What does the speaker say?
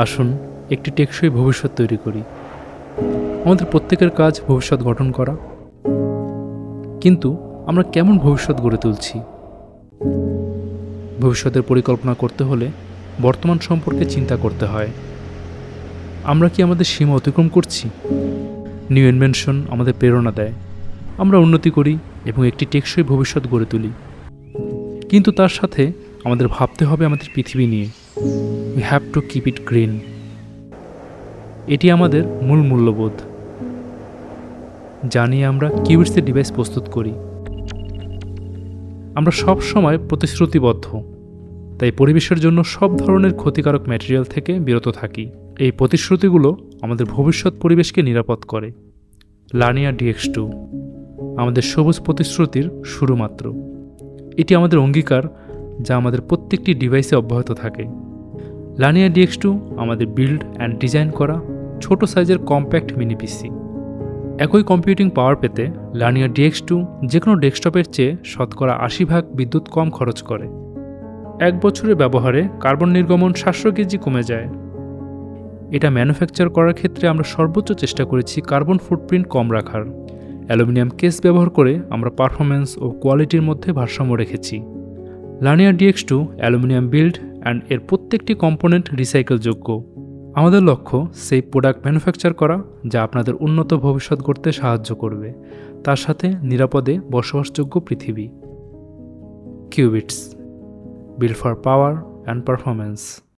আসুন একটি টেকসই ভবিষ্যৎ তৈরি করি। আমাদের প্রত্যেকের কাজ ভবিষ্যৎ গঠন করা, কিন্তু আমরা কেমন ভবিষ্যৎ গড়ে তুলছি? ভবিষ্যতের পরিকল্পনা করতে হলে বর্তমান সম্পর্কে চিন্তা করতে হয়। আমরা কি আমাদের সীমা অতিক্রম করছি? নিউ ইনভেনশন আমাদের প্রেরণা দেয়, আমরা উন্নতি করি এবং একটি টেকসই ভবিষ্যৎ গড়ে তুলি। কিন্তু তার সাথে আমাদের ভাবতে হবে আমাদের পৃথিবী নিয়ে। We have to keep it green. এটি আমাদের মূল মূল্যবোধ জানিয়ে আমরা কিউবিটসের ডিভাইস প্রস্তুত করি। আমরা সব সময় প্রতিশ্রুতিবদ্ধ, তাই পরিবেশের জন্য সব ধরনের ক্ষতিকারক ম্যাটেরিয়াল থেকে বিরত থাকি। এই প্রতিশ্রুতিগুলো আমাদের ভবিষ্যৎ পরিবেশকে নিরাপদ করে। লার্নিয়া DX2 আমাদের সবুজ প্রতিশ্রুতির শুরু মাত্র। এটি আমাদের অঙ্গীকার যা আমাদের প্রত্যেকটি ডিভাইসে অব্যাহত থাকে। লার্নিয়া DX2 আমাদের বিল্ড অ্যান্ড ডিজাইন করা ছোট সাইজের কম্প্যাক্ট মিনি পিসি। একই কম্পিউটিং পাওয়ার পেতে লার্নিয়া DX2 যে কোনো ডেস্কটপের চেয়ে 80% বিদ্যুৎ কম খরচ করে। 1 বছরের ব্যবহারে কার্বন নির্গমন 700 কেজি কমে যায়। এটা ম্যানুফ্যাকচার করার ক্ষেত্রে আমরা সর্বোচ্চ চেষ্টা করেছি কার্বন ফুটপ্রিন্ট কম রাখার। অ্যালুমিনিয়াম কেস ব্যবহার করে আমরা পারফরম্যান্স ও কোয়ালিটির মধ্যে ভারসাম্য রেখেছি। লার্নিয়া DX2 অ্যালুমিনিয়াম বিল্ড অ্যান্ড এর প্রত্যেকটি কম্পোনেন্ট রিসাইকেলযোগ্য। আমাদের লক্ষ্য সেই প্রোডাক্ট ম্যানুফ্যাকচার করা যা আপনাদের উন্নত ভবিষ্যৎ গড়তে সাহায্য করবে, তার সাথে নিরাপদে বসবাসযোগ্য পৃথিবী। Cubits, build for power and performance.